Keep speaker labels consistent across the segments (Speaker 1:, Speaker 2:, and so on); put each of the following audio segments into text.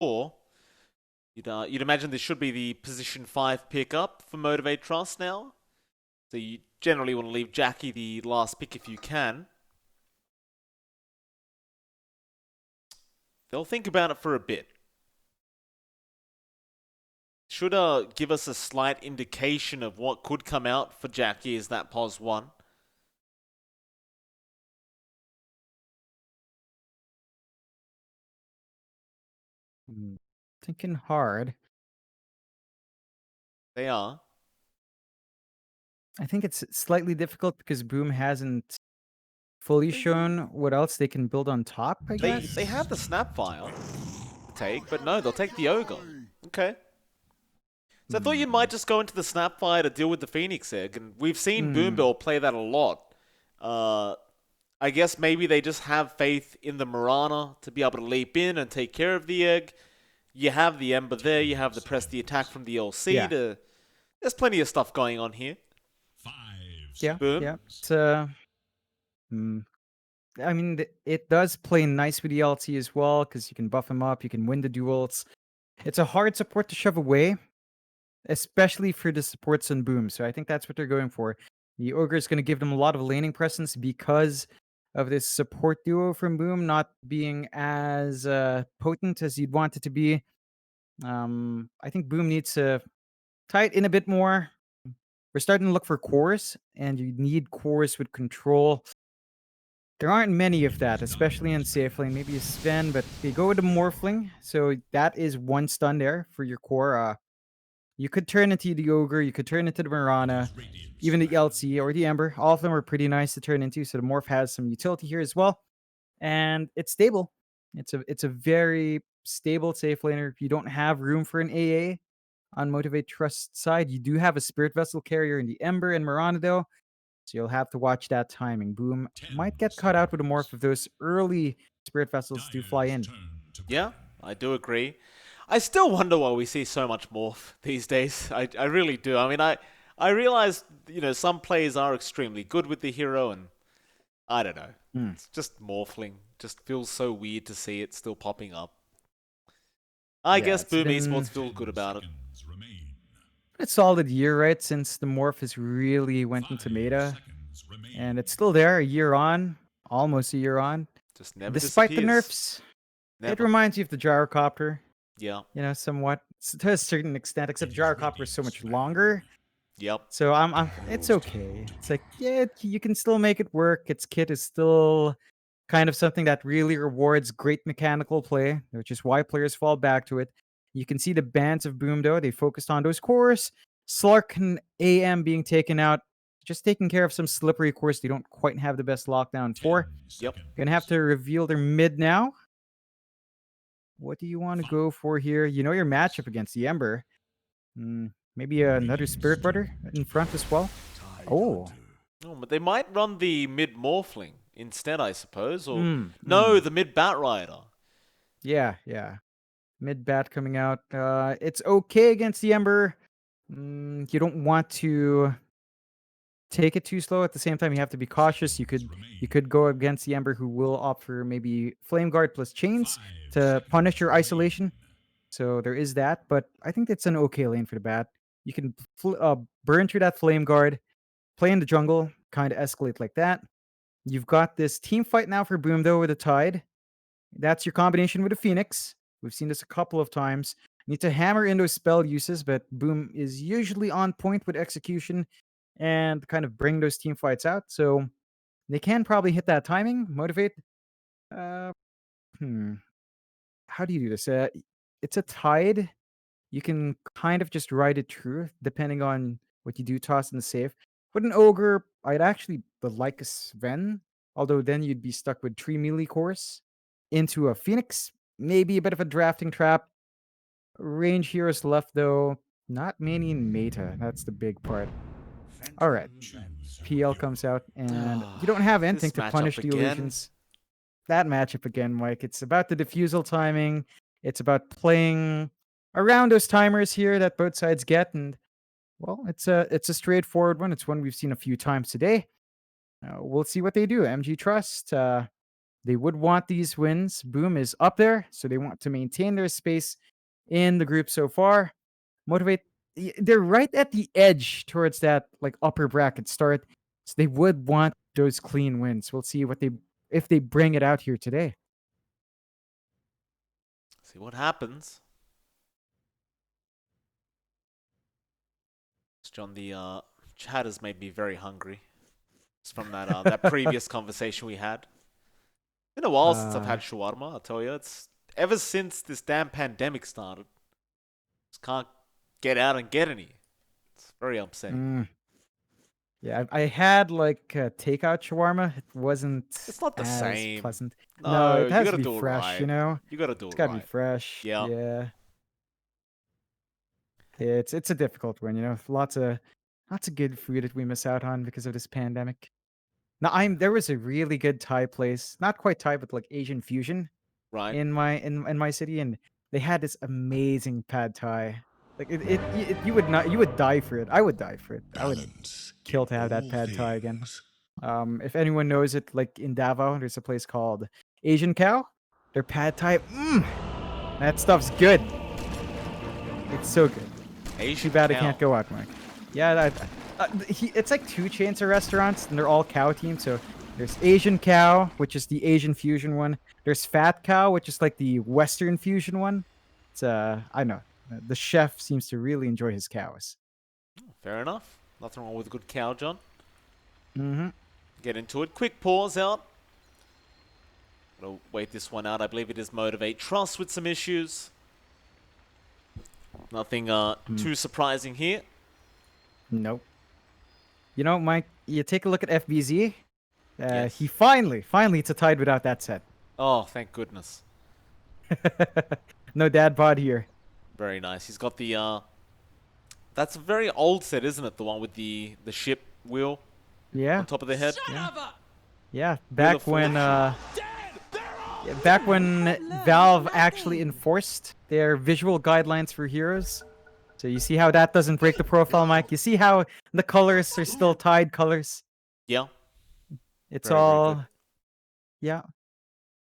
Speaker 1: Or you'd imagine this should be the position 5 pickup for Motivate.Trust now. So you generally want to leave Jackie the last pick if you can. They'll think about it for a bit. Should give us a slight indication of what could come out for Jackie as that pos 1.
Speaker 2: Thinking hard.
Speaker 1: They are.
Speaker 2: I think it's slightly difficult because Boom hasn't fully shown what else they can build on top, I guess.
Speaker 1: They have the Snapfire to take, but no, they'll take the Ogre. Okay. So I thought you might just go into the Snapfire to deal with the Phoenix Egg, and we've seen Boombill play that a lot. I guess maybe they just have faith in the Mirana to be able to leap in and take care of the egg. You have the Ember there, you have the press the attack from the LC
Speaker 2: Yeah.
Speaker 1: to... There's plenty of stuff going on here.
Speaker 2: Yeah,
Speaker 1: Boom.
Speaker 2: yeah. It's, I mean, it does play nice with the LT as well because you can buff him up, you can win the duels. It's a hard support to shove away, especially for the supports on Boom. So I think that's what they're going for. The Ogre is going to give them a lot of laning presence because of this support duo from Boom not being as potent as you'd want it to be. I think Boom needs to tie it in a bit more. We're starting to look for cores, and you need cores with control. There aren't many of that, especially in safe lane. Maybe a Sven, but they go with the Morphling, so that is one stun there for your core. You could turn into the Ogre, you could turn into the Mirana, even the LC or the Ember. All of them are pretty nice to turn into, so the Morph has some utility here as well. And it's stable. It's a very stable safe laner. If you don't have room for an AA on Motivate.Trust side, you do have a Spirit Vessel carrier in the Ember and Mirana though, so you'll have to watch that timing. Boom might get cut out with a morph if those early Spirit Vessels do fly in.
Speaker 1: Yeah, I do agree. I still wonder why we see so much morph these days. I really do. I mean, I realize, some players are extremely good with the hero, and I don't know. It's just morphling. Just feels so weird to see it still popping up. I
Speaker 2: Yeah,
Speaker 1: guess
Speaker 2: it's
Speaker 1: Boom
Speaker 2: been
Speaker 1: Esports feels good about it.
Speaker 2: a solid year, right? Since the morph has really went into meta. And it's still there a year on, almost a year on.
Speaker 1: Just never
Speaker 2: Despite the
Speaker 1: disappears.
Speaker 2: nerfs, it
Speaker 1: Never.
Speaker 2: reminds you of the gyrocopter,
Speaker 1: Yeah.
Speaker 2: somewhat to a certain extent, except the gyrocopter is so much longer.
Speaker 1: Yep.
Speaker 2: So it's okay. It's like, yeah, you can still make it work. Its kit is still kind of something that really rewards great mechanical play, which is why players fall back to it. You can see the bands of Boom though, they focused on those cores. Slark and AM being taken out, just taking care of some slippery cores they don't quite have the best lockdown for.
Speaker 1: Yep.
Speaker 2: Gonna have to reveal their mid now. What do you want to go for here? You know your matchup against the Ember. Maybe another Spirit Brother in front as well. Oh.
Speaker 1: Oh, but they might run the mid Morphling instead, I suppose. Or no,
Speaker 2: Mm.
Speaker 1: the mid Bat Rider.
Speaker 2: Yeah, yeah. Mid bat coming out. It's okay against the Ember. You don't want to take it too slow. At the same time, you have to be cautious. You could go against the Ember, who will opt for maybe Flame Guard plus Chains to punish your isolation. So there is that. But I think it's an okay lane for the bat. You can burn through that Flame Guard, play in the jungle, kind of escalate like that. You've got this team fight now for Boom though with a Tide. That's your combination with a Phoenix. We've seen this a couple of times. Need to hammer in those spell uses, but Boom is usually on point with execution and kind of bring those team fights out. So they can probably hit that timing, motivate. Uh, hmm. How do you do this? It's a Tide. You can kind of just ride it through depending on what you do toss in the safe. With an Ogre, I'd actually would like a Sven, although then you'd be stuck with 3 melee cores into a Phoenix. Maybe a bit of a drafting trap. Range heroes left though. Not many in meta. That's the big part. All right. PL comes out, and you don't have anything
Speaker 1: This
Speaker 2: to
Speaker 1: matchup
Speaker 2: punish the
Speaker 1: again.
Speaker 2: illusions. That matchup again, Mike. It's about the diffusal timing. It's about playing around those timers here that both sides get, and well, it's a straightforward one. It's one we've seen a few times today. We'll see what they do. MG.Trust. They would want these wins. Boom is up there, so they want to maintain their space in the group so far. Motivate, they're right at the edge towards that like upper bracket start. So they would want those clean wins. We'll see what they if they bring it out here today.
Speaker 1: See what happens. John, the chat has made me very hungry. It's from that previous conversation we had. Been a while since I've had shawarma, I'll tell you. It's ever since this damn pandemic started. Just can't get out and get any. It's very upsetting.
Speaker 2: Yeah, I had like takeout shawarma. It wasn't
Speaker 1: It's not the
Speaker 2: as
Speaker 1: same.
Speaker 2: pleasant. No,
Speaker 1: No,
Speaker 2: it
Speaker 1: you
Speaker 2: has to
Speaker 1: gotta
Speaker 2: be
Speaker 1: do it
Speaker 2: fresh,
Speaker 1: right.
Speaker 2: you know?
Speaker 1: You gotta do
Speaker 2: It's
Speaker 1: it
Speaker 2: gotta be
Speaker 1: right.
Speaker 2: fresh.
Speaker 1: Yeah.
Speaker 2: Yeah. It's a difficult one, you know. Lots of good food that we miss out on because of this pandemic. Now there was a really good Thai place, not quite Thai, but like Asian fusion
Speaker 1: Right.
Speaker 2: in my city, and they had this amazing pad Thai. Like you would not you would die for it. I would die for it. I would kill to have that pad Thai again. If anyone knows it, like in Davao, there's a place called Asian Cow. Their pad Thai, that stuff's good. It's so good.
Speaker 1: Asian
Speaker 2: Too bad
Speaker 1: cow.
Speaker 2: I can't go out, Mike. Yeah, it's like 2 chains of restaurants, and they're all cow teams. So there's Asian Cow, which is the Asian fusion one. There's Fat Cow, which is like the Western fusion one. It's I know the chef seems to really enjoy his cows.
Speaker 1: Fair enough. Nothing wrong with a good cow, John.
Speaker 2: Mm-hmm.
Speaker 1: Get into it. Quick pause out. Gotta wait this one out. I believe it is Motivate.Trust with some issues. Nothing too surprising here.
Speaker 2: Nope. You know, Mike, you take a look at FBZ.
Speaker 1: Yes.
Speaker 2: He finally, it's a tied without that set.
Speaker 1: Oh, thank goodness.
Speaker 2: No dad bod here.
Speaker 1: Very nice. He's got the that's a very old set, isn't it? The one with the ship wheel
Speaker 2: Yeah.
Speaker 1: on top of the head.
Speaker 2: Yeah. Back when Valve actually enforced their visual guidelines for heroes. So you see how that doesn't break the profile, Mike? You see how the colors are still tied colors?
Speaker 1: Yeah.
Speaker 2: It's
Speaker 1: Very, very
Speaker 2: all
Speaker 1: good.
Speaker 2: yeah.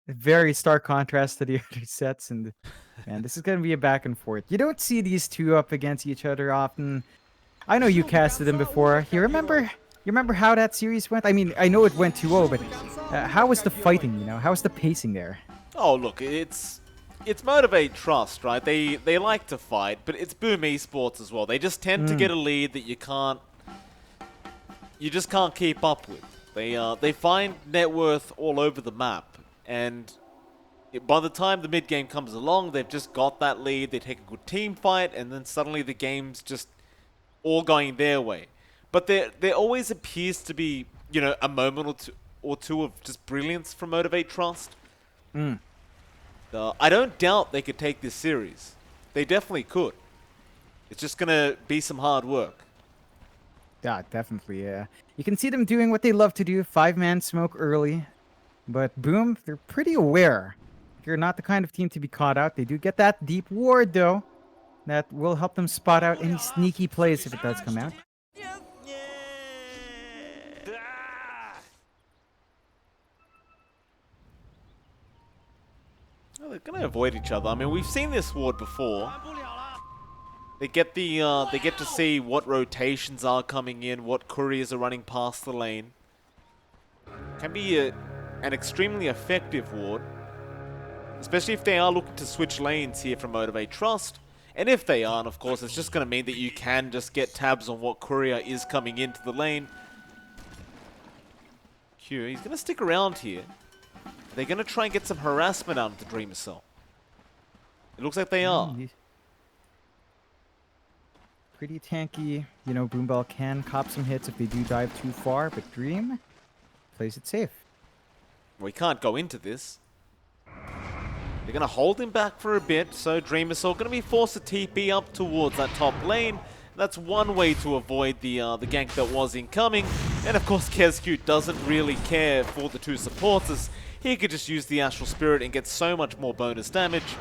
Speaker 2: Very stark contrast to the other sets, and man, this is gonna be a back and forth. You don't see these two up against each other often. I know you casted them before. You remember how that series went? I mean, I know it went 2-0, but how was the fighting, you know? How was the pacing there?
Speaker 1: Oh, look, it's Motivate.Trust, right? They like to fight, but it's Boom Esports as well. They just tend to get a lead that you just can't keep up with. They find net worth all over the map, and by the time the mid game comes along, they've just got that lead. They take a good team fight, and then suddenly the game's just all going their way. But there always appears to be, you know, a moment or two of just brilliance from Motivate.Trust. I don't doubt they could take this series. They definitely could. It's just gonna be some hard work.
Speaker 2: Yeah, definitely, yeah. You can see them doing what they love to do, 5-man smoke early. But Boom, they're pretty aware. They're not the kind of team to be caught out. They do get that deep ward, though. That will help them spot out any sneaky plays if it does come out.
Speaker 1: Well, they're gonna avoid each other. I mean, we've seen this ward before. They get to see what rotations are coming in, what couriers are running past the lane. Can be an extremely effective ward, especially if they are looking to switch lanes here from Motivate.Trust. And if they aren't, of course, it's just going to mean that you can just get tabs on what courier is coming into the lane. Q, he's going to stick around here. They're going to try and get some harassment out of Dreamer Cell. It looks like they are.
Speaker 2: Pretty tanky. You know, Boombell can cop some hits if they do dive too far, but Dream plays it safe.
Speaker 1: We can't go into this. They're going to hold him back for a bit, so Dreamer Cell going to be forced to TP up towards that top lane. That's one way to avoid the gank that was incoming. And of course, KezQ doesn't really care for the two supporters. He could just use the Astral Spirit and get so much more bonus damage.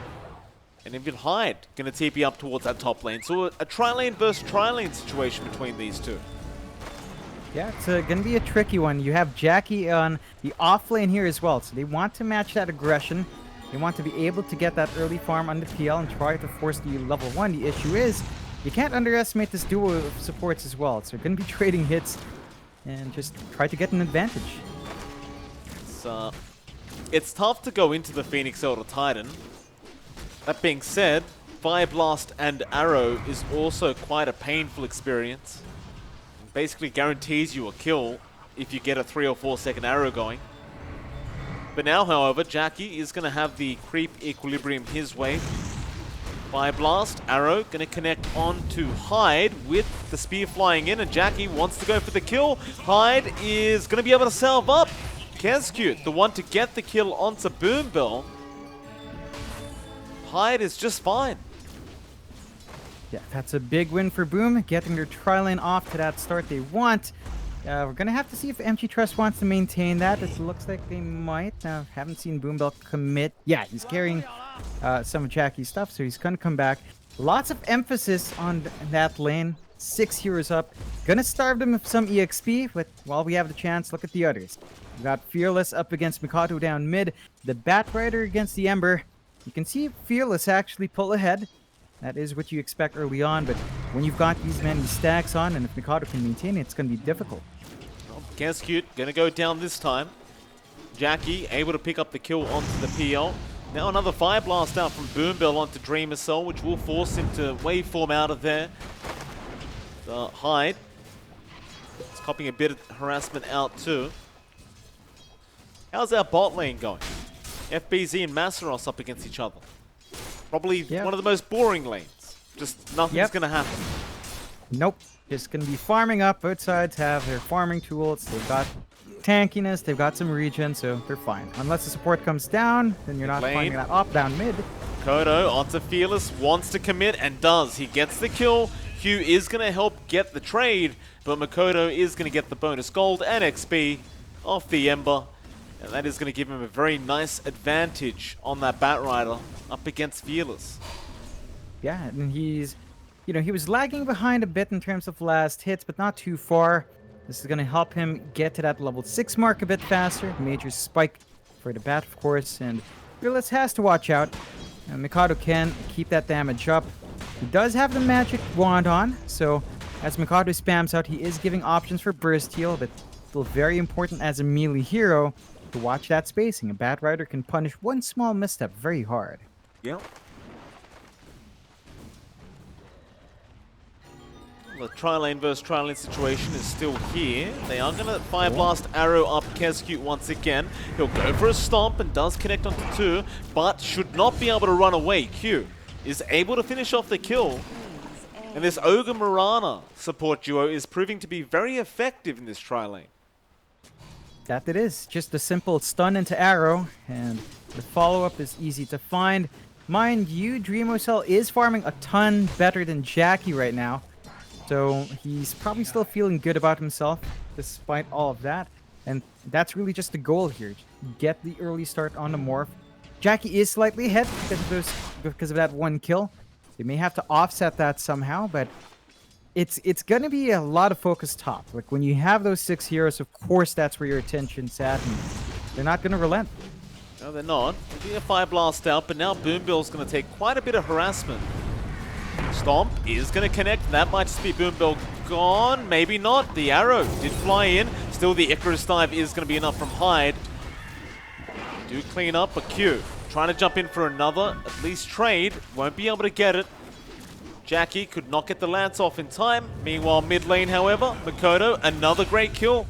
Speaker 1: And even Hyde going to TP up towards that top lane. So a tri-lane versus tri-lane situation between these two.
Speaker 2: Yeah, it's going to be a tricky one. You have Jackie on the off lane here as well, so they want to match that aggression. They want to be able to get that early farm on the PL and try to force the level 1. The issue is, you can't underestimate this duo of supports as well. So they're going to be trading hits and just try to get an advantage.
Speaker 1: It's tough to go into the Phoenix Elder Titan. That being said, Fire Blast and Arrow is also quite a painful experience. It basically guarantees you a kill if you get a 3 or 4 second arrow going. But now, however, Jackie is going to have the creep equilibrium his way. Fire Blast, Arrow, going to connect on to Hyde with the spear flying in, and Jackie wants to go for the kill. Hyde is going to be able to salve up. Kezcute, the one to get the kill onto Boombell. Hyde is just fine.
Speaker 2: Yeah, that's a big win for Boom, getting their tri-lane off to that start they want. We're going to have to see if MG.Trust wants to maintain that. It looks like they might. Haven't seen Boombell commit. Yeah, he's carrying some of Jackie's stuff, so he's going to come back. Lots of emphasis on that lane. 6 heroes up. Gonna starve them with some EXP, but while we have the chance, look at the others. We've got Fearless up against Mikado down mid. The Batrider against the Ember. You can see Fearless actually pull ahead. That is what you expect early on, but when you've got these many stacks on, and if Mikado can maintain it, it's going to be difficult.
Speaker 1: Well, Kezcute gonna go down this time. Jackie able to pick up the kill onto the PL. Now another Fire Blast out from Boombell onto Dreamer Soul, which will force him to waveform out of there. Hyde is copying a bit of harassment out too. How's our bot lane going? FBZ and Masaros up against each other. Probably one of the most boring lanes. Just nothing's going to happen.
Speaker 2: Nope. Just going to be farming up. Both sides have their farming tools. They've got tankiness. They've got some regen, so they're fine. Unless the support comes down, then you're not finding that up down mid.
Speaker 1: Kodo onto Fearless, wants to commit and does. He gets the kill. Hugh is going to help get the trade, but Makoto is going to get the bonus gold and XP off the Ember. And that is going to give him a very nice advantage on that Batrider up against Fearless.
Speaker 2: Yeah, and he's, he was lagging behind a bit in terms of last hits, but not too far. This is going to help him get to that level 6 mark a bit faster. Major spike for the Bat, of course, and Fearless has to watch out. Mikado can keep that damage up. He does have the magic wand on, so as Mikado spams out, he is giving options for burst heal, but still very important as a melee hero to watch that spacing. A Batrider can punish one small misstep very hard.
Speaker 1: Yep. The tri-lane versus tri-lane situation is still here. They are going to Fire Blast Arrow up Kezcute once again. He'll go for a stomp and does connect onto 2, but should not be able to run away. Q is able to finish off the kill. And this Ogre Mirana support duo is proving to be very effective in this tri-lane.
Speaker 2: That it is. Just a simple stun into Arrow, and the follow-up is easy to find. Mind you, Dreamocell is farming a ton better than Jackie right now. So he's probably still feeling good about himself, despite all of that. And that's really just the goal here. Get the early start on the Morph. Jackie is slightly ahead because of that one kill. They may have to offset that somehow, but it's going to be a lot of focus top. Like when you have those 6 heroes, of course that's where your attention's at, and they're not going to relent.
Speaker 1: No, they're not. They're getting a Fire Blast out, but now Boombell's going to take quite a bit of harassment. Stomp is going to connect. That might just be Boombell gone. Maybe not. The arrow did fly in. Still, the Icarus dive is going to be enough from Hyde. Do clean up, but Q trying to jump in for another, at least trade. Won't be able to get it. Jackie could not get the lance off in time. Meanwhile, mid lane, however, Makoto, another great kill.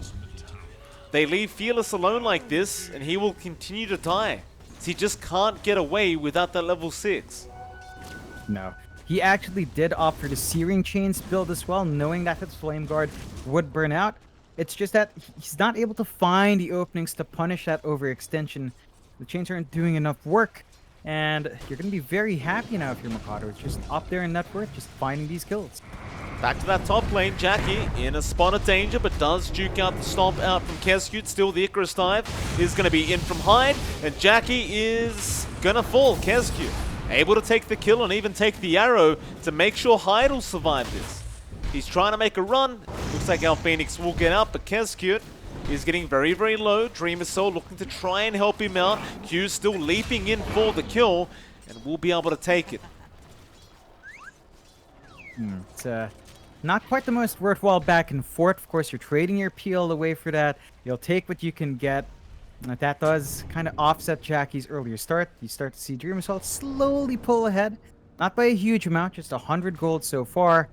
Speaker 1: They leave Fearless alone like this, and he will continue to die. He just can't get away without that level 6.
Speaker 2: No. He actually did opt for the Searing Chains build as well, knowing that his Flame Guard would burn out. It's just that he's not able to find the openings to punish that overextension. The chains aren't doing enough work, and you're going to be very happy now if you're Mikado. It's just up there in net worth, just finding these kills.
Speaker 1: Back to that top lane, Jackie in a spot of danger, but does duke out the stomp out from Kezcute. Still, the Icarus dive is going to be in from Hyde, and Jackie is going to fall. Kezcute able to take the kill and even take the arrow to make sure Hyde will survive this. He's trying to make a run. Looks like our Phoenix will get out, but Kezcute is getting very, very low. Dreamer Soul looking to try and help him out. Q still leaping in for the kill, and will be able to take it.
Speaker 2: It's not quite the most worthwhile back and forth. Of course, you're trading your peel away for that. You'll take what you can get. That does kind of offset Jackie's earlier start. You start to see Dream Assault slowly pull ahead. Not by a huge amount, just 100 gold so far.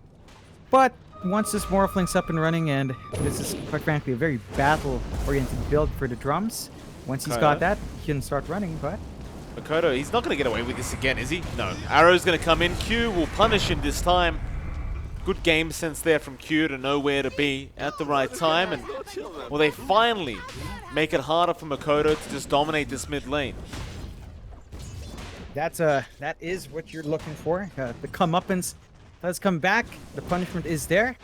Speaker 2: But once this Morphlink's up and running, and this is quite frankly a very battle-oriented build for the drums, once he's got that, he can start running, but...
Speaker 1: Makoto, he's not going to get away with this again, is he? No. Arrow's going to come in. Q will punish him this time. Good game sense there from Q to know where to be at the right time. And, well, they finally make it harder for Makoto to just dominate this mid lane.
Speaker 2: That is what you're looking for. The comeuppance does come back. The punishment is there.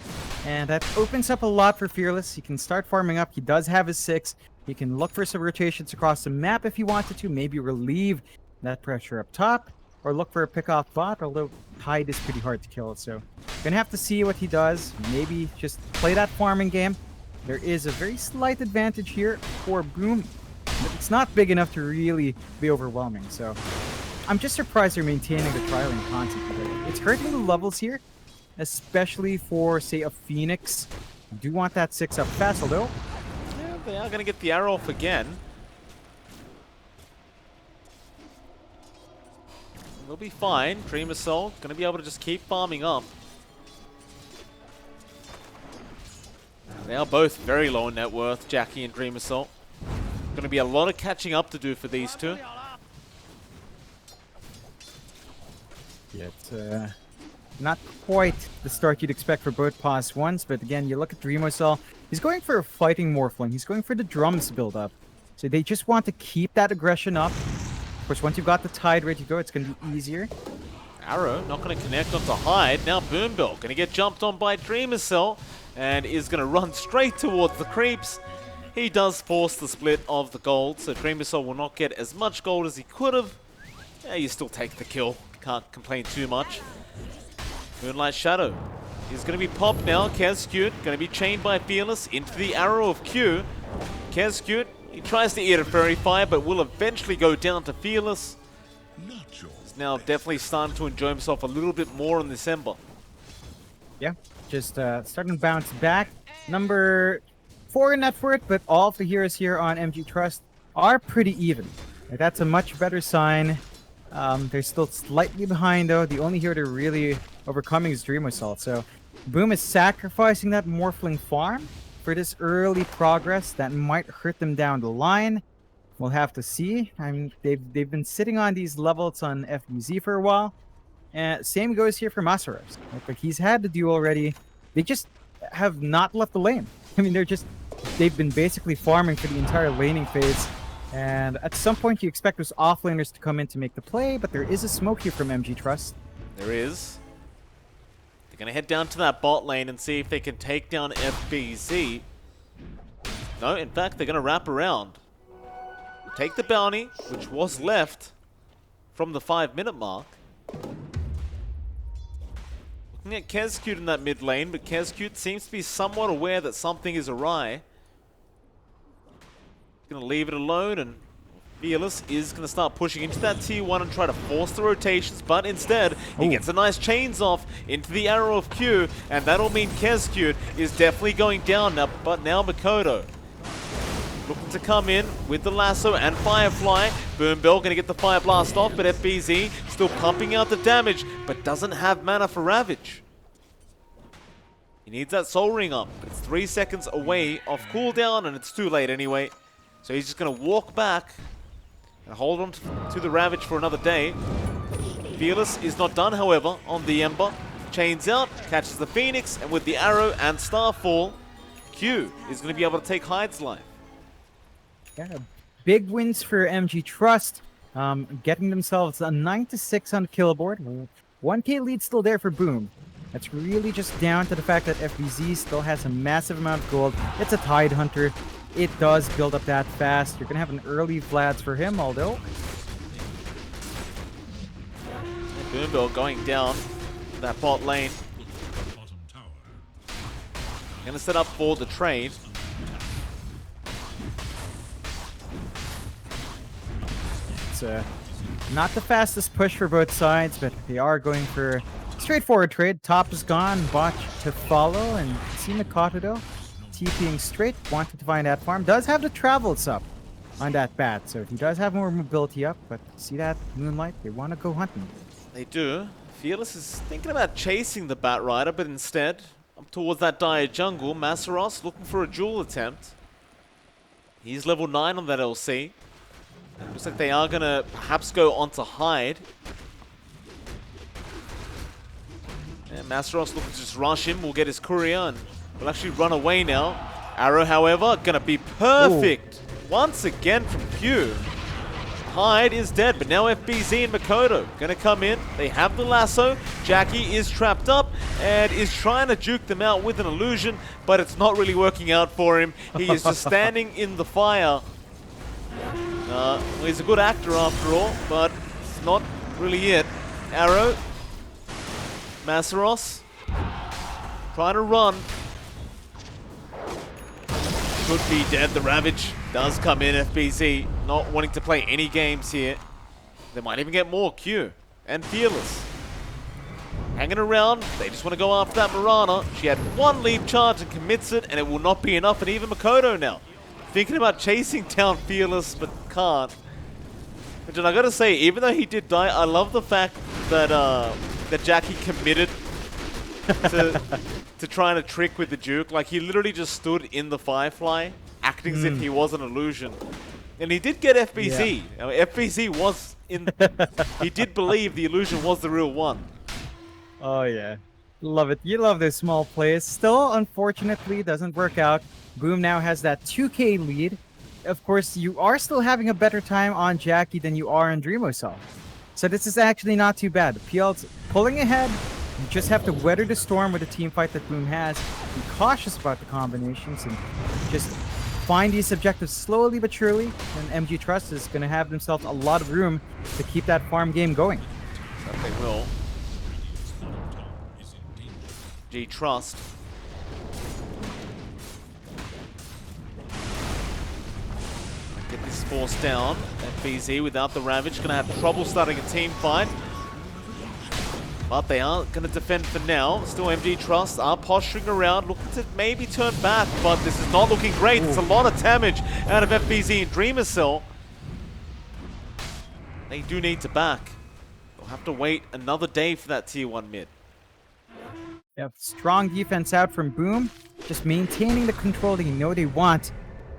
Speaker 2: And that opens up a lot for Fearless. He can start farming up. He does have his 6. He can look for some rotations across the map if he wanted to. Maybe relieve that pressure up top. Or look for a pick-off bot, although Tide is pretty hard to kill. So gonna have to see what he does. Maybe just play that farming game. There is a very slight advantage here for Boom. But it's not big enough to really be overwhelming. So I'm just surprised they're maintaining the trialing concept. It's hurting the levels here, especially for, say, a Phoenix. I do want that 6 up fast, although...
Speaker 1: Yeah, they are going to get the arrow off again. They'll be fine. Dreamer Soul going to be able to just keep farming up. They are both very low in net worth, Jackie and Dreamer Soul. Going to be a lot of catching up to do for these two.
Speaker 2: Yeah, it's not quite the start you'd expect for both past ones, but again, you look at Dreamosol, he's going for a fighting Morphling. He's going for the drums build-up. So they just want to keep that aggression up. Of course, once you've got the Tide ready to go, it's going to be easier.
Speaker 1: Arrow not going to connect onto Hyde. Now Boombill going to get jumped on by Dreamosol and is going to run straight towards the creeps. He does force the split of the gold, so Dreamosol will not get as much gold as he could have. Yeah, you still take the kill. Can't complain too much. Moonlight Shadow is going to be popped now. Kezcute going to be chained by Fearless into the arrow of Q. Kezcute, he tries to eat a Fairy Fire, but will eventually go down to Fearless. He's now definitely starting to enjoy himself a little bit more in this Ember.
Speaker 2: Yeah, just starting to bounce back. Number 4 in net worth, but all of the heroes here on MG.Trust are pretty even. That's a much better sign. They're still slightly behind, though. The only hero they're really overcoming is Dream Assault. So Boom is sacrificing that Morphling farm for this early progress that might hurt them down the line. We'll have to see. I mean, they've been sitting on these levels on FBZ for a while. And same goes here for Masaros. Like he's had the duel already. They just have not left the lane. I mean, they've been basically farming for the entire laning phase. And at some point, you expect those offlaners to come in to make the play, but there is a smoke here from MG.Trust.
Speaker 1: There is. They're going to head down to that bot lane and see if they can take down FBZ. No, in fact, they're going to wrap around. Take the bounty, which was left from the 5-minute mark. Looking at Kezcute in that mid lane, but Kezcute seems to be somewhat aware that something is awry. Going to leave it alone, and Fearless is going to start pushing into that tier 1 and try to force the rotations, but instead he gets a nice chains off into the arrow of Q, and that'll mean Kezcute is definitely going down now. But now Makoto looking to come in with the lasso and Firefly. Boombill going to get the Fire Blast off, but FBZ still pumping out the damage, but doesn't have mana for Ravage. He needs that Soul Ring up, but it's 3 seconds away off cooldown, and it's too late anyway. So he's just going to walk back and hold on to the Ravage for another day. Fearless is not done, however, on the Ember. Chains out, catches the Phoenix, and with the arrow and Starfall, Q is going to be able to take Hyde's life.
Speaker 2: Yeah, big wins for MG.Trust, getting themselves a 9-6 on the kill board. 1k lead still there for Boom. That's really just down to the fact that FBZ still has a massive amount of gold. It's a Tide Hunter. It does build up that fast. You're going to have an early Vlads for him, although...
Speaker 1: Boombill going down that bot lane. Gonna set up for the trade.
Speaker 2: It's not the fastest push for both sides, but they are going for a straightforward trade. Top is gone, bot to follow, and see Mikoto TPing straight, wanting to find that farm. Does have the travels up on that bat, so he does have more mobility up, but see that Moonlight? They want to go hunting.
Speaker 1: They do. Fearless is thinking about chasing the Bat Rider, but instead, up towards that dire jungle, Masaros looking for a duel attempt. He's level 9 on that LC. Looks like they are going to perhaps go onto Hyde. And Masaros looking to just rush him. Will get his courier and will actually run away now. Arrow, however, going to be perfect. Ooh. Once again from Q. Hyde is dead, but now FBZ and Mikoto gonna come in. They have the lasso. Jackie is trapped up and is trying to juke them out with an illusion, but it's not really working out for him. He is just standing in the fire. Well, he's a good actor after all, but it's not really it. Arrow. Masaros. Trying to run. Could be dead. The Ravage does come in. FBZ not wanting to play any games here. They might even get more. Q and Fearless hanging around. They just want to go after that Mirana. She had one lead charge and commits it, and it will not be enough. And even Mikoto now thinking about chasing down Fearless, but can't. But I gotta say, even though he did die, I love the fact that that Jackie committed to trying to trick with the Duke. Like, he literally just stood in the Firefly, acting as if he was an illusion. And he did get FBZ. Yeah. FBZ was in... he did believe the illusion was the real one.
Speaker 2: Oh, yeah. Love it. You love those small plays. Still, unfortunately, doesn't work out. Boom now has that 2K lead. Of course, you are still having a better time on Jackie than you are on Dreamosol. So this is actually not too bad. PL's pulling ahead. You just have to weather the storm with the team fight that Boom has. Be cautious about the combinations and just find these objectives slowly but surely. And MG.Trust is going to have themselves a lot of room to keep that farm game going.
Speaker 1: That they will. G.Trust. Get this force down. FBZ without the Ravage going to have trouble starting a team fight. But they aren't going to defend for now. Still MG.Trust are posturing around, looking to maybe turn back, but this is not looking great. It's a lot of damage out of FBZ and Dreamosol. They do need to back. They'll have to wait another day for that tier 1 mid.
Speaker 2: Yep, strong defense out from Boom. Just maintaining the control they know they want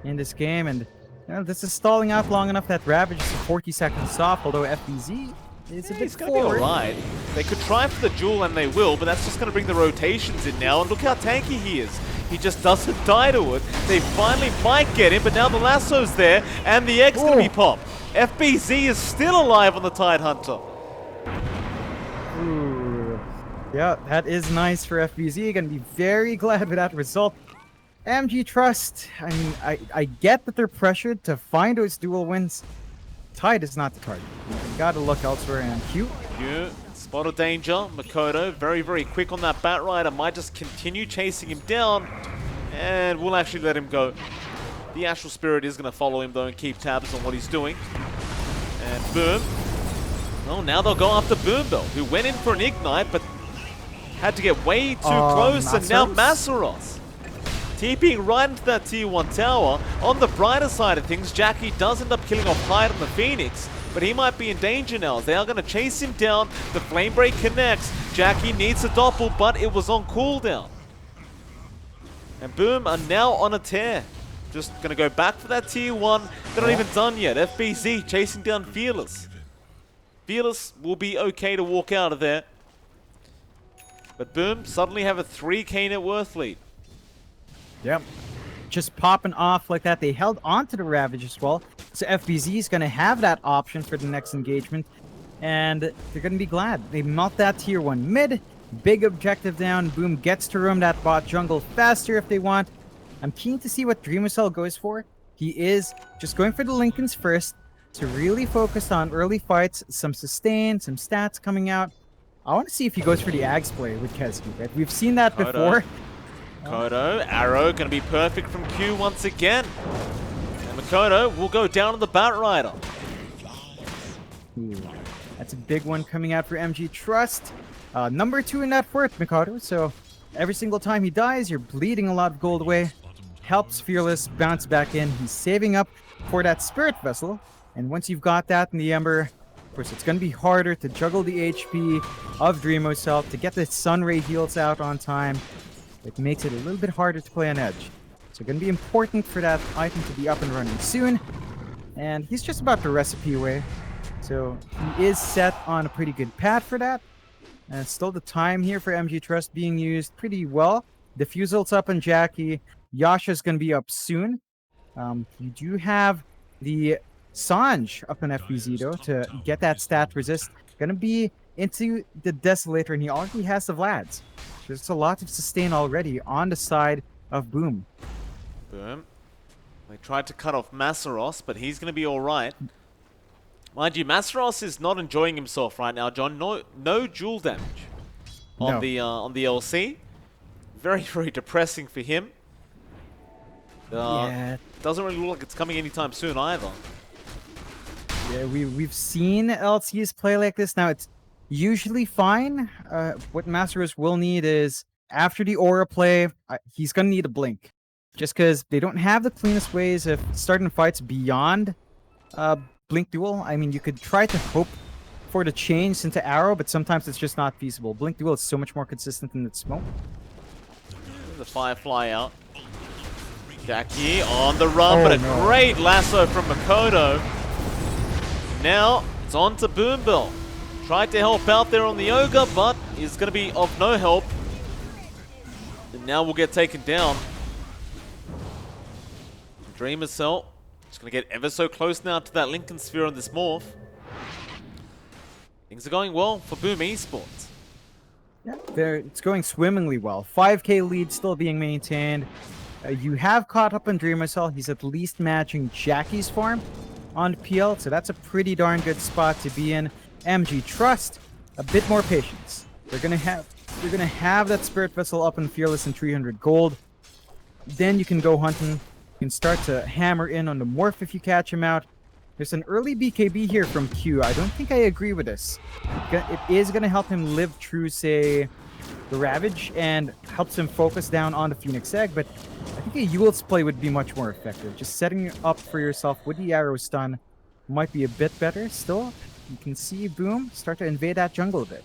Speaker 2: in this game. And you know, this is stalling out long enough that Ravage is 40 seconds off, although FBZ is a bit
Speaker 1: it's going to be alright. They could try for the duel and they will, but that's just going to bring the rotations in now. And look how tanky he is. He just doesn't die to it. They finally might get him, but now the lasso's there and the egg's going to be popped. FBZ is still alive on the Tidehunter.
Speaker 2: Ooh. Yeah, that is nice for FBZ. Gonna be very glad with that result. MG.Trust, I mean, I get that they're pressured to find those dual wins. Tide is not the target. You gotta look elsewhere, and Q.
Speaker 1: Spot of danger. Mikoto, very, very quick on that Bat Rider. Might just continue chasing him down, and we'll actually let him go. The Astral Spirit is going to follow him, though, and keep tabs on what he's doing. And Boom. Well, now they'll go after Boombell, who went in for an Ignite, but had to get way too close, and now Masaros. TPing right into that tier 1 tower. On the brighter side of things, Jackie does end up killing off Hyde on the Phoenix, but he might be in danger now. They are going to chase him down. The Flame Break connects. Jackie needs a doppel, but it was on cooldown. And Boom are now on a tear. Just going to go back for that tier 1. They're not even done yet. FBZ chasing down Fearless. Fearless will be okay to walk out of there. But Boom suddenly have a 3k net worth lead.
Speaker 2: Yep. Just popping off like that. They held on to the Ravage as well. So FBZ is going to have that option for the next engagement. And they're going to be glad. They melt that tier 1 mid. Big objective down. Boom gets to roam that bot jungle faster if they want. I'm keen to see what Dreamosol goes for. He is just going for the Lincolns first to really focus on early fights, some sustain, some stats coming out. I want to see if he goes for the Ags play with Keski. Right? We've seen that before.
Speaker 1: Makoto, arrow going to be perfect from Q once again. And Makoto will go down on the Batrider.
Speaker 2: Ooh, that's a big one coming out for MG.Trust. Number 2 in net worth, Makoto. So every single time he dies, you're bleeding a lot of gold away. Helps Fearless bounce back in. He's saving up for that Spirit Vessel. And once you've got that in the Ember, of course, it's going to be harder to juggle the HP of Dreamo's Self, to get the Sunray heals out on time. It makes it a little bit harder to play on edge. So going to be important for that item to be up and running soon. And he's just about the recipe away. So he is set on a pretty good path for that. And still the time here for MG.Trust being used pretty well. Diffusal's up on Jackie. Yasha's going to be up soon. You do have the Sanj up on FBZ though to get that stat resist. Going to be into the Desolator, and he already has the Vlads. There's a lot of sustain already on the side of Boom.
Speaker 1: Boom. They tried to cut off Masaros, but he's going to be alright. Mind you, Masaros is not enjoying himself right now, John. No dual damage on the LC. Very, very depressing for him.
Speaker 2: Yeah.
Speaker 1: Doesn't really look like it's coming anytime soon either.
Speaker 2: Yeah, we've seen LCs play like this. Now, it's usually fine. What Masaros will need is, after the Aura play, he's going to need a Blink. Just because they don't have the cleanest ways of starting fights beyond Blink Duel. I mean, you could try to hope for the change into Arrow, but sometimes it's just not feasible. Blink Duel is so much more consistent than its smoke.
Speaker 1: The Firefly out. Jackie on the run, but a great lasso from Makoto. Now, it's on to Boombill. Tried to help out there on the Ogre, but is going to be of no help. And now we'll get taken down. Dreamer Cell is going to get ever so close now to that Lincoln Sphere on this morph. Things are going well for Boom Esports.
Speaker 2: Yeah, it's going swimmingly well. 5k lead still being maintained. You have caught up on Dreamer Cell. He's at least matching Jackie's farm on PL, so that's a pretty darn good spot to be in. MG.Trust, a bit more patience. You're gonna have that Spirit Vessel up in Fearless and 300 gold. Then you can go hunting. You can start to hammer in on the morph if you catch him out. There's an early BKB here from Q. I don't think I agree with this. It is gonna help him live through, say, the Ravage, and helps him focus down on the Phoenix Egg, but I think a Yule's play would be much more effective. Just setting up for yourself with the arrow stun might be a bit better. Still, you can see Boom start to invade that jungle a bit.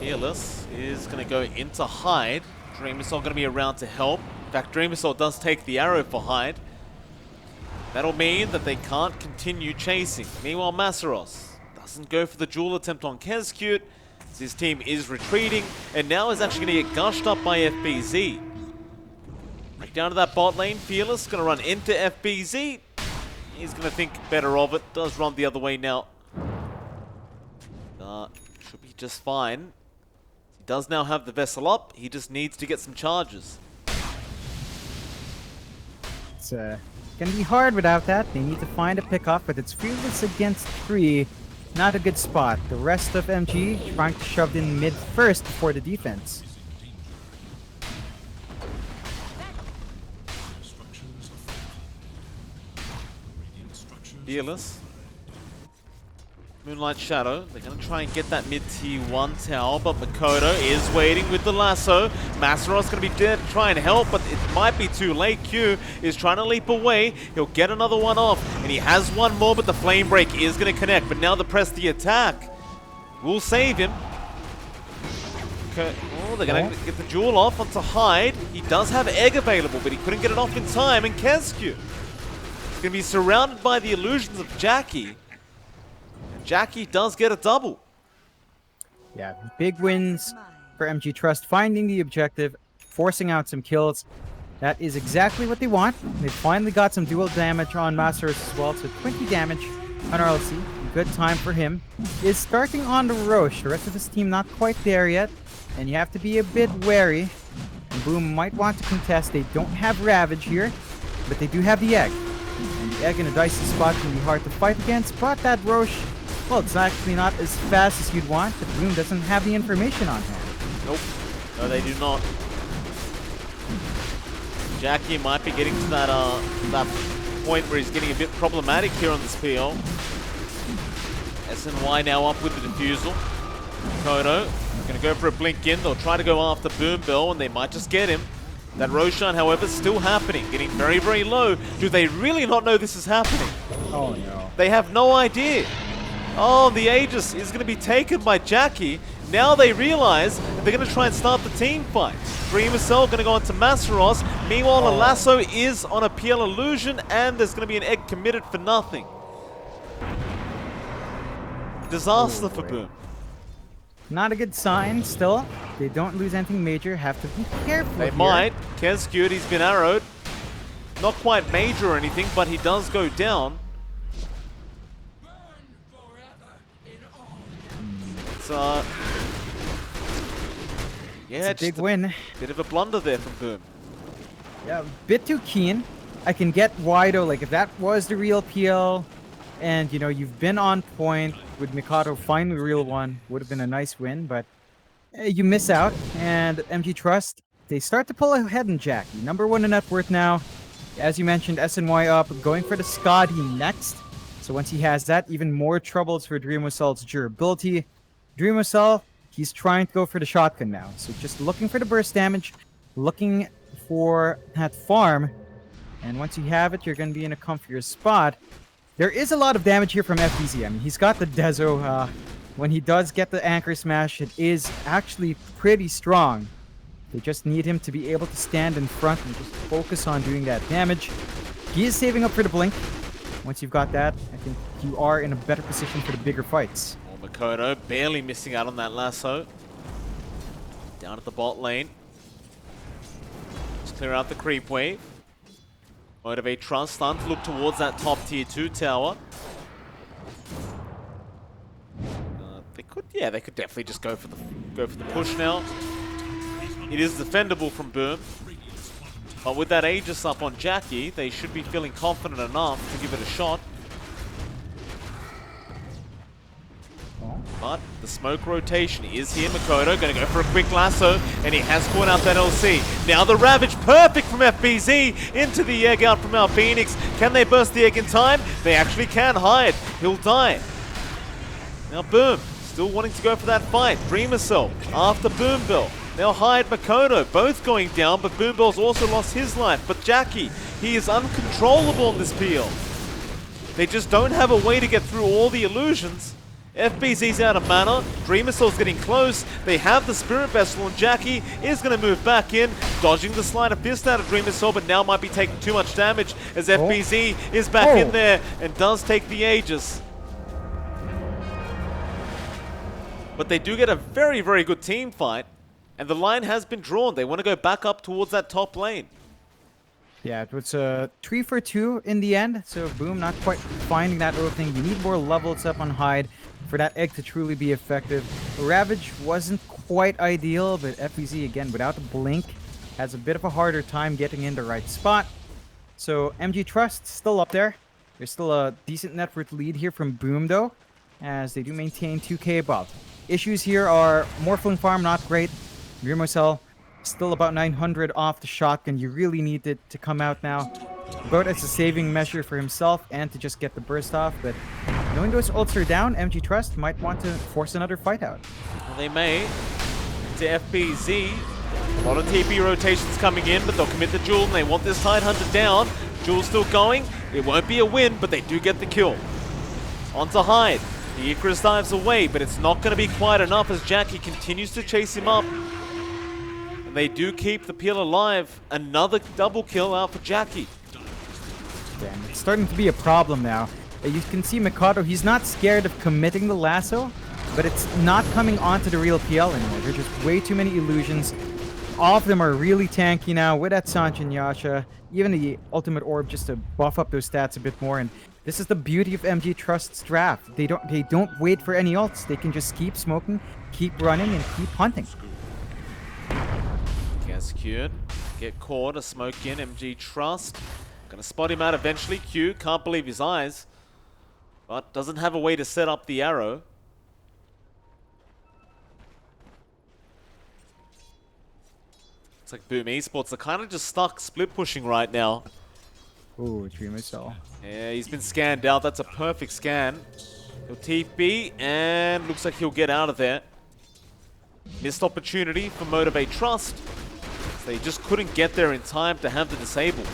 Speaker 1: Fearless is going to go into Hyde. Dreamer Soul going to be around to help. In fact, Dreamer Soul does take the arrow for Hyde. That'll mean that they can't continue chasing. Meanwhile, Masaros doesn't go for the duel attempt on Kezcute. His team is retreating, and now is actually going to get gushed up by FBZ. Right down to that bot lane, Fearless going to run into FBZ. He's going to think better of it. Does run the other way now. Should be just fine. He does now have the vessel up. He just needs to get some charges.
Speaker 2: It's going to be hard without that. They need to find a pick-off, but it's Fearless against 3. Not a good spot. The rest of MG trying to shove in mid first before the defense.
Speaker 1: Fearless. Moonlight Shadow. They're going to try and get that mid-tier 1 tower, but Makoto is waiting with the lasso. Masaros going to be dead to try and help, but it might be too late. Q is trying to leap away. He'll get another one off, and he has one more, but the Flame Break is going to connect. But now the press the attack will save him. Okay. Oh, they're going to get the jewel off onto Hyde. He does have Egg available, but he couldn't get it off in time, and Kezcute is going to be surrounded by the illusions of Jackie. Jackie does get a double.
Speaker 2: Yeah, big wins for MG.Trust, finding the objective, forcing out some kills. That is exactly what they want. They finally got some dual damage on Masaros as well, so 20 damage on RLC. Good time for him. Is starting on the Roche. The rest of his team not quite there yet, and you have to be a bit wary. Boom might want to contest. They don't have Ravage here, but they do have the Egg. And the Egg in a dicey spot can be hard to fight against, but that Roche, well, it's actually not as fast as you'd want, but Boom doesn't have the information on hand.
Speaker 1: Nope. No, they do not. Jackie might be getting to that point where he's getting a bit problematic here on this PL. SNY now up with the defusal. Kono gonna go for a blink in. They'll try to go after Boom Bell and they might just get him. That Roshan, however, still happening. Getting very, very low. Do they really not know this is happening?
Speaker 2: Oh no.
Speaker 1: They have no idea. Oh, the Aegis is going to be taken by Jackie. Now they realize that they're going to try and start the team fight. Dreamercell going to go on to Masaros. Meanwhile, a lasso is on a PL illusion, and there's going to be an egg committed for nothing. Disaster for Boom.
Speaker 2: Not a good sign still. They don't lose anything major. Have to be careful.
Speaker 1: They
Speaker 2: here.
Speaker 1: might. Kezcute, he's been arrowed. Not quite major or anything, but he does go down. It's yeah,
Speaker 2: it's a big win.
Speaker 1: Bit of a blunder there from Boom.
Speaker 2: Yeah, a bit too keen. I can get why though. Like if that was the real PL, and you know you've been on point with Mikado finding the real one, would have been a nice win. But you miss out, and MG.Trust they start to pull ahead in Jackie. #1 in net worth now. As you mentioned, SNY up, going for the Scotty next. So once he has that, even more troubles for Dreamercell's durability. Dreamercell, he's trying to go for the shotgun now. So just looking for the burst damage, looking for that farm. And once you have it, you're going to be in a comfier spot. There is a lot of damage here from FBZ. I mean, he's got the Dezo. When he does get the anchor smash, it is actually pretty strong. They just need him to be able to stand in front and just focus on doing that damage. He is saving up for the blink. Once you've got that, I think you are in a better position for the bigger fights.
Speaker 1: Makoto barely missing out on that lasso. Down at the bot lane. Let's clear out the creep wave. Motivate.Trust starting to look towards that top tier 2 tower. They could definitely just go for the push now. It is defendable from Boom. But with that Aegis up on Jackie, they should be feeling confident enough to give it a shot. But the smoke rotation is here. Makoto going to go for a quick lasso, and he has caught out that LC. Now the Ravage, perfect from FBZ, into the egg out from our Phoenix. Can they burst the egg in time? They actually can hide. He'll die. Now Boom, still wanting to go for that fight. Dreamercell after Boom Bell. Now Hyde, Makoto, both going down, but Boom Bell's also lost his life. But Jackie, he is uncontrollable in this PL. They just don't have a way to get through all the illusions. FBZ's out of mana, Dreamercell's getting close, they have the Spirit Vessel, and Jackie is going to move back in, dodging the Sleight of Fist out of Dreamercell, but now might be taking too much damage as FBZ is back in there and does take the Aegis. But they do get a very, very good team fight, and the line has been drawn. They want to go back up towards that top lane.
Speaker 2: Yeah, it was a 3 for 2 in the end, so Boom not quite finding that opening. You need more levels up on Hyde for that egg to truly be effective. Ravage wasn't quite ideal, but FBZ, again, without the blink, has a bit of a harder time getting in the right spot. So MG.Trust still up there. There's still a decent net worth lead here from Boom, though, as they do maintain 2k above. Issues here are Morphling Farm, not great. Dreamercell still about 900 off the shotgun. You really need it to come out now, both as a saving measure for himself and to just get the burst off. But knowing those ults are down, MG.Trust might want to force another fight out.
Speaker 1: Well, they may. To FBZ, a lot of TP rotations coming in, but they'll commit the Jewel and they want this Tidehunter down. Jewel's still going. It won't be a win, but they do get the kill. On to Hyde. The Icarus dives away, but it's not going to be quite enough as Jackie continues to chase him up. And they do keep the PL alive. Another double kill out for Jackie.
Speaker 2: Damn, it's starting to be a problem now. You can see Mikado, he's not scared of committing the lasso, but it's not coming onto the real PL anymore. There's just way too many illusions. All of them are really tanky now with that Sanch and Yasha. Even the Ultimate Orb just to buff up those stats a bit more. And this is the beauty of MG.Trust's draft. They don't wait for any ults. They can just keep smoking, keep running, and keep hunting.
Speaker 1: Kezcute, get caught, a smoke in, MG.Trust. Gonna spot him out eventually. Q can't believe his eyes, but doesn't have a way to set up the arrow. It's like Boom Esports are kind of just stuck split pushing right now.
Speaker 2: Ooh, Dreamer Cell.
Speaker 1: Yeah, he's been scanned out. That's a perfect scan. He'll TP, and looks like he'll get out of there. Missed opportunity for Motivate.Trust. They just couldn't get there in time to have the disable.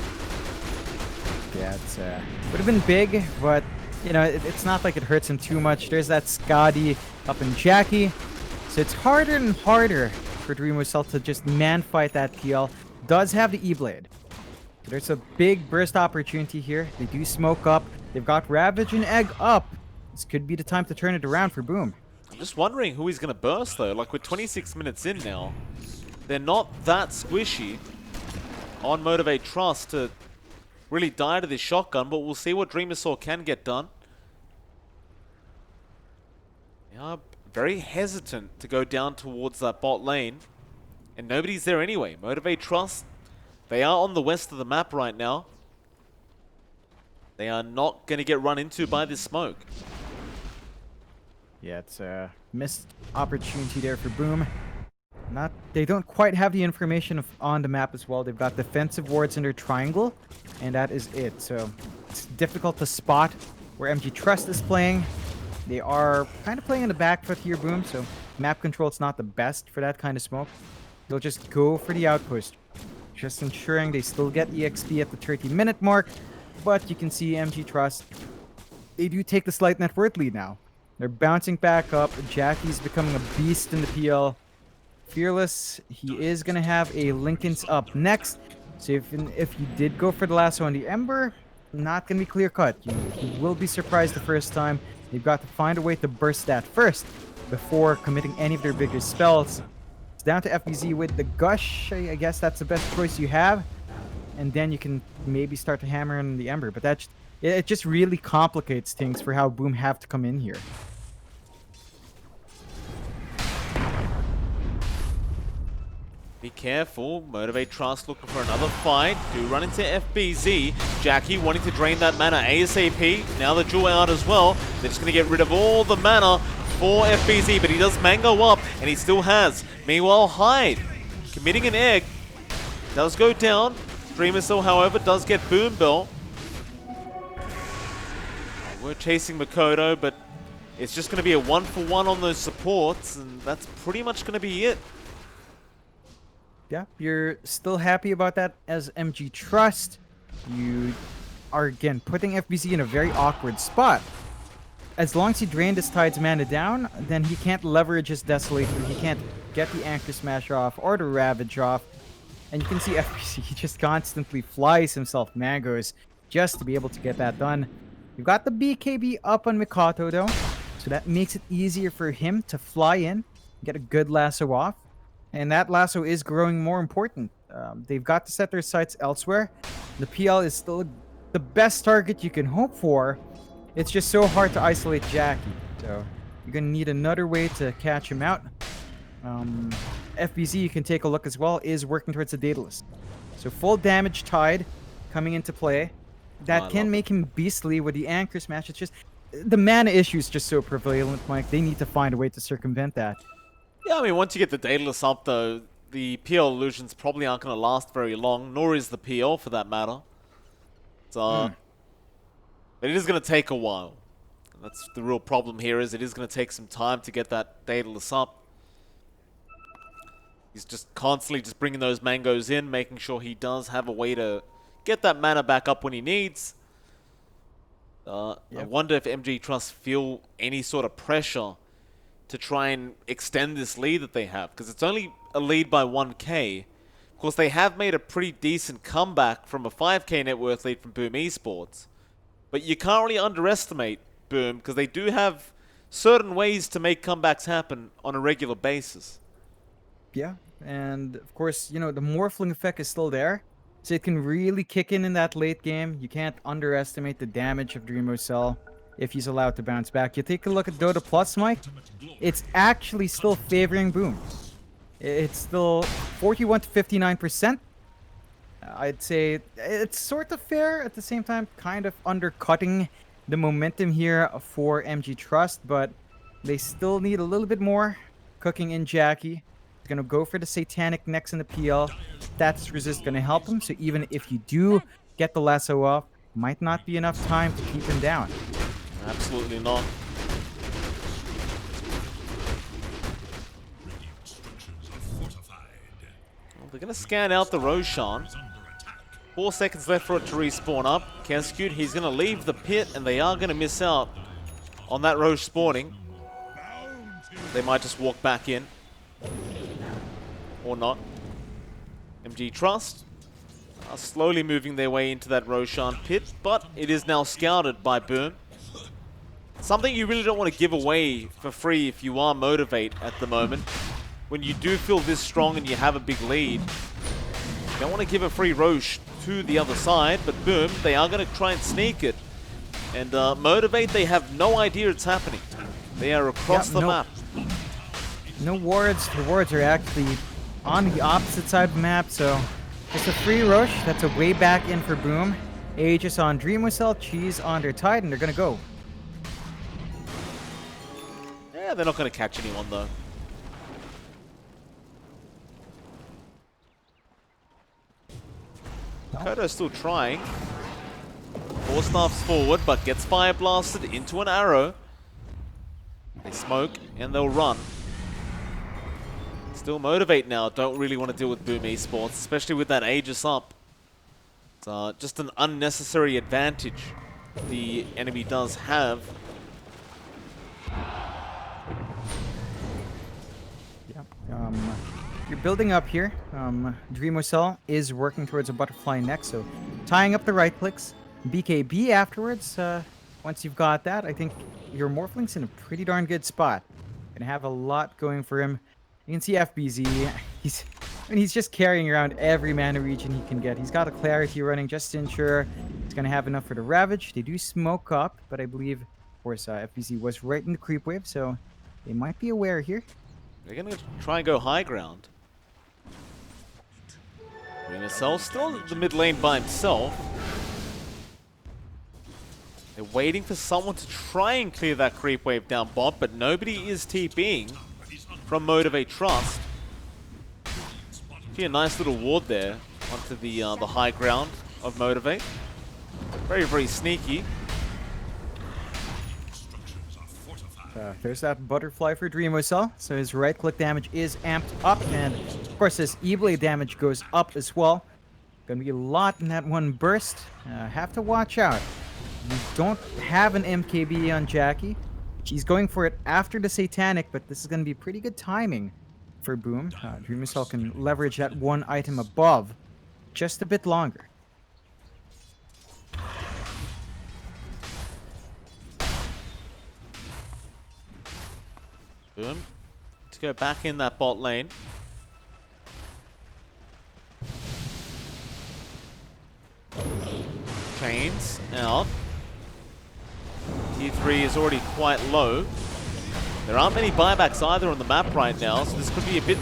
Speaker 2: Yeah, it's would have been big, but you know, it's not like it hurts him too much. There's that Scotty up in Jackie, so it's harder and harder for Dreamwhistle to just man fight that PL. Does have the E-Blade. So there's a big burst opportunity here. They do smoke up. They've got Ravage and Egg up. This could be the time to turn it around for Boom.
Speaker 1: I'm just wondering who he's going to burst, though. Like, we're 26 minutes in now. They're not that squishy on Motivate.Trust to really die to this shotgun, but we'll see what Dreamosaur can get done. Yeah, very hesitant to go down towards that bot lane. And nobody's there anyway. Motivate.Trust, they are on the west of the map right now. They are not going to get run into by this smoke.
Speaker 2: Yeah, it's a missed opportunity there for Boom. They don't quite have the information on the map as well. They've got defensive wards in their triangle, and that is it. So it's difficult to spot where MG.Trust is playing. They are kind of playing in the back foot here, Boom, so map control is not the best for that kind of smoke. They'll just go for the outpost, just ensuring they still get EXP at the 30-minute mark. But you can see MG.Trust, they do take the slight net worth lead now. They're bouncing back up. Jackie's becoming a beast in the PL. Fearless, he is going to have a Lincoln's up next. So if you did go for the lasso on the Ember, not going to be clear-cut. You will be surprised the first time. You've got to find a way to burst that first before committing any of their bigger spells. It's down to FBZ with the Gush. I guess that's the best choice you have. And then you can maybe start to hammer in the Ember. But it just really complicates things for how Boom have to come in here.
Speaker 1: Be careful. Motivate.Trust looking for another fight. Do run into FBZ. Jackie wanting to drain that mana ASAP. Now the Jewel out as well. They're just going to get rid of all the mana for FBZ, but he does mango up, and he still has. Meanwhile, Hyde committing an egg. Does go down. Dreamosaur, however, does get Boom Bell. We're chasing Makoto, but it's just going to be a 1-for-1 on those supports, and that's pretty much going to be it.
Speaker 2: Yeah, you're still happy about that as MG.Trust. You are, again, putting FBZ in a very awkward spot. As long as he drained his Tide's mana down, then he can't leverage his Desolation. He can't get the Anchor Smash off or the Ravage off. And you can see FBZ, he just constantly flies himself Mangoes just to be able to get that done. You've got the BKB up on Mikoto, though, so that makes it easier for him to fly in, get a good lasso off. And that lasso is growing more important. They've got to set their sights elsewhere. The PL is still the best target you can hope for. It's just so hard to isolate Jackie. So you're going to need another way to catch him out. FBZ, you can take a look as well, is working towards the Daedalus. So full damage Tide coming into play. That can make him beastly with the Anchor Smash. It's just the mana issue is just so prevalent, Mike. They need to find a way to circumvent that.
Speaker 1: Yeah, I mean, once you get the Daedalus up, though, the PL illusions probably aren't going to last very long, nor is the PL for that matter. So, but it is going to take a while. And that's the real problem here, is it is going to take some time to get that Daedalus up. He's just constantly just bringing those mangoes in, making sure he does have a way to get that mana back up when he needs. I wonder if MG.Trust feel any sort of pressure to try and extend this lead that they have, because it's only a lead by 1k. Of course, they have made a pretty decent comeback from a 5k net worth lead from Boom Esports, but you can't really underestimate Boom, because they do have certain ways to make comebacks happen on a regular basis.
Speaker 2: Yeah, and of course, you know, the Morphling effect is still there, so it can really kick in that late game. You can't underestimate the damage of Dreamo Cell if he's allowed to bounce back. You take a look at Dota Plus, Mike. It's actually still favoring Boom. It's still 41 to 59%. I'd say it's sort of fair, at the same time kind of undercutting the momentum here for MG.Trust, but they still need a little bit more cooking in Jackie. He's going to go for the Satanic next in the PL. Status resist going to help him. So even if you do get the lasso off, might not be enough time to keep him down.
Speaker 1: Absolutely not. Well, they're going to scan out the Roshan. 4 seconds left for it to respawn up. Keskute, he's going to leave the pit, and they are going to miss out on that Roche spawning. They might just walk back in. Or not. MG.Trust are slowly moving their way into that Roshan pit, but it is now scouted by Boom. Something you really don't want to give away for free if you are Motivate at the moment. When you do feel this strong and you have a big lead, you don't want to give a free Roche to the other side, but Boom, they are going to try and sneak it. And Motivate, they have no idea it's happening. They are across the map.
Speaker 2: No wards. The wards are actually on the opposite side of the map, so it's a free Roche. That's a way back in for Boom. Aegis on Dreamwhistle, Cheese on their Titan. They're going to go.
Speaker 1: Yeah, they're not going to catch anyone, though. Kodo's still trying. Four staffs forward, but gets fire blasted into an arrow. They smoke, and they'll run. Still Motivate now. Don't really want to deal with Boom Esports, especially with that Aegis up. It's just an unnecessary advantage the enemy does have.
Speaker 2: Yeah. You're building up here. Dreamwhistle is working towards a butterfly next, so tying up the right clicks. BKB afterwards. Once you've got that, I think your Morphling's in a pretty darn good spot. Gonna have a lot going for him. You can see FBZ. He's just carrying around every mana region he can get. He's got a Clarity running just to ensure he's gonna have enough for the Ravage. They do smoke up, but I believe, of course, FBZ was right in the creep wave, so they might be aware here.
Speaker 1: They're gonna try and go high ground. Dreamwhistle still in the mid lane by himself. They're waiting for someone to try and clear that creep wave down bot, but nobody is TPing from Motivate.Trust. See a nice little ward there onto the high ground of Motivate. Very, very sneaky.
Speaker 2: There's that butterfly for Dreamwhistle, so his right click damage is amped up, and of course his E-Blade damage goes up as well. Gonna be a lot in that one burst. Have to watch out. You don't have an MKB on Jackie. She's going for it after the Satanic, but this is gonna be pretty good timing for Boom. Dreamwhistle can leverage that one item above just a bit longer.
Speaker 1: Boom. To go back in that bot lane. Chains out. Tier 3 is already quite low. There aren't many buybacks either on the map right now, so this could be a bit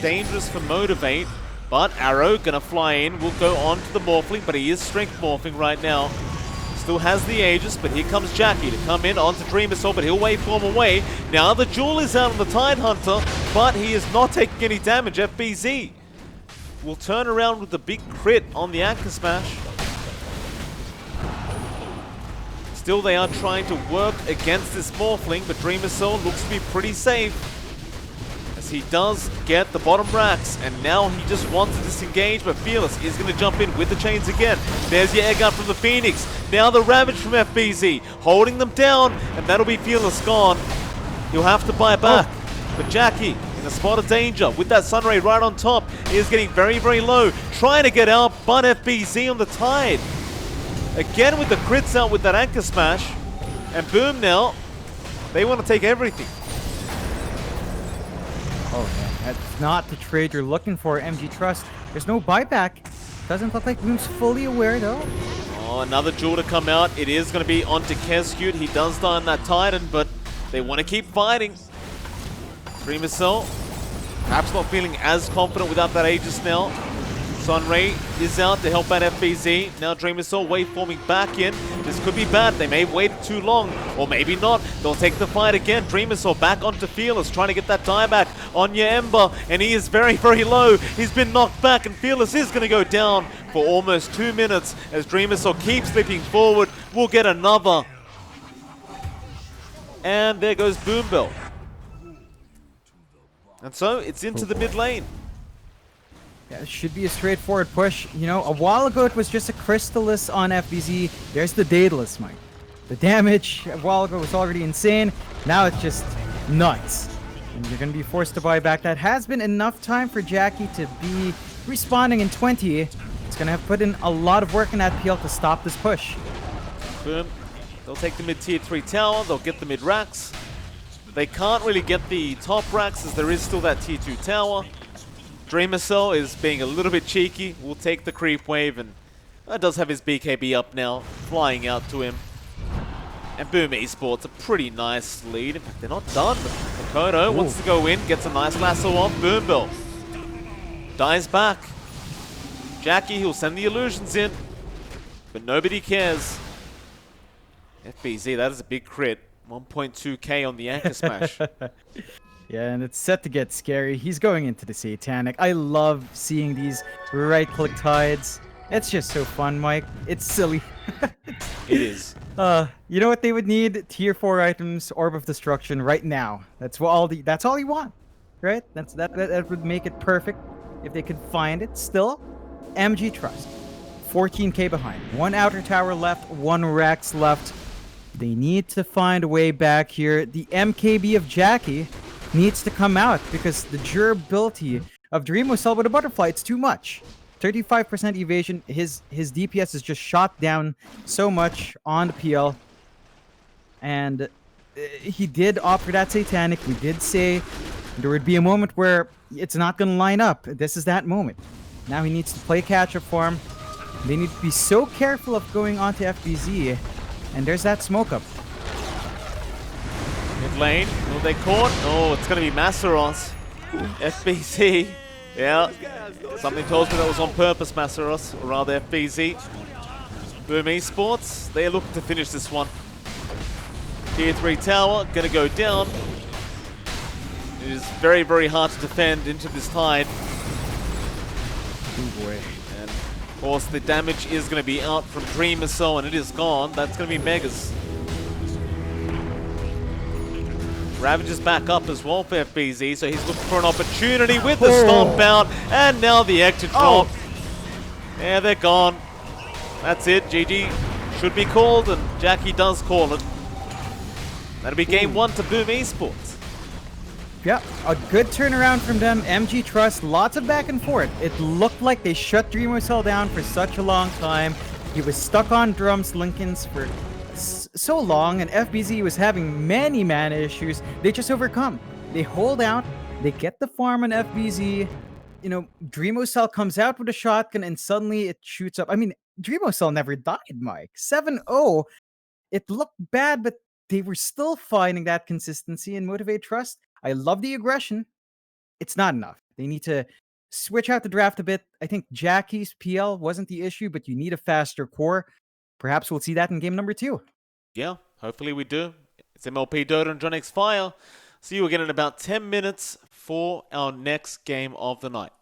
Speaker 1: dangerous for Motivate. But Arrow gonna fly in, will go on to the Morphling, but he is strength morphing right now. Still has the Aegis, but here comes Jackie to come in onto Dreamwhistle, but he'll waveform away. Now the Jewel is out on the Tidehunter, but he is not taking any damage. FBZ will turn around with the big crit on the Anchor Smash. Still, they are trying to work against this Morphling, but Dreamwhistle looks to be pretty safe, as he does get the bottom racks, and now he just wants to disengage, but Fearless is going to jump in with the chains again. There's your air gun from the Phoenix. Now the Ravage from FBZ, holding them down, and that'll be Fearless gone. He'll have to buy back. But Jackie, in a spot of danger, with that Sunray right on top, is getting very, very low, trying to get out, but FBZ on the Tide. Again with the crits out with that Anchor Smash, and Boom now, they want to take everything.
Speaker 2: Oh man, that's not the trade you're looking for, MG.Trust. There's no buyback. Doesn't look like Boom's fully aware though.
Speaker 1: Oh, another Jewel to come out. It is going to be onto Keskute. He does die on that Titan, but they want to keep fighting. Dreamwhistle, perhaps not feeling as confident without that Aegis now. Sunray is out to help out FBZ. Now Dream Missile waveforming back in. This could be bad. They may have waited too long, or maybe not. They'll take the fight again. Dream Missile back onto Fearless, trying to get that dieback on your Ember, and he is very, very low. He's been knocked back, and Fearless is going to go down for almost 2 minutes as Dream Missile keeps slipping forward. We'll get another. And there goes Boombell. And so it's into the mid lane.
Speaker 2: Yeah, it should be a straightforward push. You know, a while ago it was just a Crystallis on FBZ. There's the Daedalus, Mike. The damage a while ago was already insane. Now it's just nuts. And you're going to be forced to buy back. That has been enough time for Jackie to be respawning in 20. It's going to have put in a lot of work in that PL to stop this push.
Speaker 1: Boom. They'll take the mid tier 3 tower. They'll get the mid racks. They can't really get the top racks as there is still that tier 2 tower. Dream Missile is being a little bit cheeky. We'll take the creep wave, and that does have his BKB up now, flying out to him. And boom, Esports, a pretty nice lead. In fact, they're not done. Makoto wants to go in, gets a nice lasso off. Boombell dies back. Jackie, he'll send the illusions in, but nobody cares. FBZ, that is a big crit. 1.2k on the anchor smash.
Speaker 2: Yeah, and it's set to get scary. He's going into the Satanic. I love seeing these right-click tides. It's just so fun, Mike. It's silly.
Speaker 1: It is.
Speaker 2: You know what they would need? Tier 4 items, Orb of Destruction right now. That's all you want, right? That would make it perfect if they could find it. Still, MG.Trust. 14k behind. 1 outer tower left, 1 Rex left. They need to find a way back here. The MKB of Jackie needs to come out because the durability of Dream Missile with a butterfly, it's too much. 35% evasion. His DPS is just shot down so much on the PL. And he did opt for that Satanic. We did say there would be a moment where it's not going to line up. This is that moment. Now he needs to play catch-up for him. They need to be so careful of going onto FBZ. And there's that smoke up.
Speaker 1: Mid lane, will they caught? Oh, it's going to be Masseros. FBZ. Yeah. Something tells me that was on purpose, Masseros, or rather FBZ. Boom Esports, they look to finish this one. Tier 3 tower, going to go down. It is very, very hard to defend into this tide.
Speaker 2: Oh boy.
Speaker 1: And of course, the damage is going to be out from Dream Missile, and it is gone. That's going to be Megas. Ravage is back up as well for FBZ, so he's looking for an opportunity with the stomp out, and now the Ecto drop. Yeah, they're gone. That's it. GG should be called, and Jackie does call it. That'll be game 1 to Boom Esports.
Speaker 2: Yeah, a good turnaround from them. MG.Trust, lots of back and forth. It looked like they shut Dream Missile down for such a long time. He was stuck on drums, Lincolns, for so long, and FBZ was having many mana issues. They just overcome. They hold out. They get the farm on FBZ. You know, Dream Missile comes out with a shotgun, and suddenly it shoots up. I mean, Dream Missile never died, Mike. 7-0. It looked bad, but they were still finding that consistency in Motivate.Trust. I love the aggression. It's not enough. They need to switch out the draft a bit. I think Jackie's PL wasn't the issue, but you need a faster core. Perhaps we'll see that in game number 2.
Speaker 1: Yeah, hopefully we do. It's MLP and JohnXfire. See you again in about 10 minutes for our next game of the night.